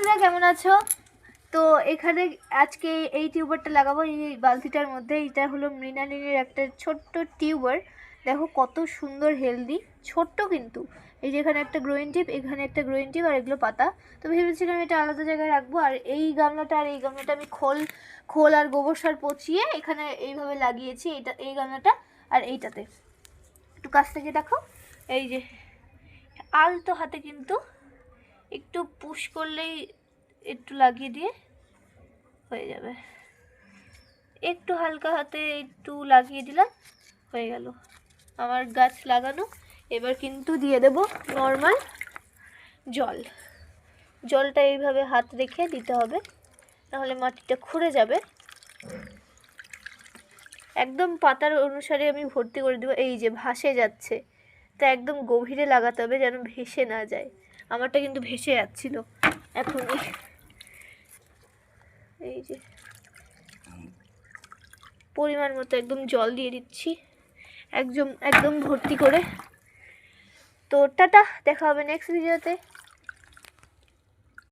বন্ধুরা কেমন আছো? তো এখানে আজকে এই টিউবারটা লাগাবো এই বালতিটার মধ্যে। এটা হলো মৃণালিনীর একটা ছোট্ট টিউবার। দেখো কত সুন্দর হেলদি, ছোট্ট কিন্তু। এই যে এখানে একটা গ্রোইং টিপ, এখানে একটা গ্রোইং টিপ, আর এগুলো পাতা। তো ভেবেছিলাম এটা আলাদা জায়গায় রাখবো। আর এই গামলাটা আমি খোল আর গোবর সার পচিয়ে এখানে এইভাবে লাগিয়েছি। এই গামলাটা আর এইটাতে একটু কাছ থেকে দেখো। এই যে আলতো হাতে কিন্তু একটু পুশ করলেই একটু লাগিয়ে দিয়ে হয়ে যাবে। একটু হালকা হাতে একটু লাগিয়ে দিলাম, হয়ে গেল আমার গাছ লাগানো। এবার কিন্তু দিয়ে দেব নর্মাল জল। জলটা এইভাবে হাত রেখে দিতে হবে, নাহলে মাটিটা খুঁড়ে যাবে। একদম পাতার অনুসারে আমি ভর্তি করে দেবো। এই যে ভাসে যাচ্ছে, তা একদম গভীরে লাগাতে হবে যেন ভেসে না যায়। আমারটা কিন্তু ভেসে যাচ্ছিল এখনই। এই যে পরিমাণ মতো একদম জল দিয়ে দিচ্ছি, একদম ভর্তি করে। তো টাটা, দেখা হবে নেক্সট ভিডিওতে।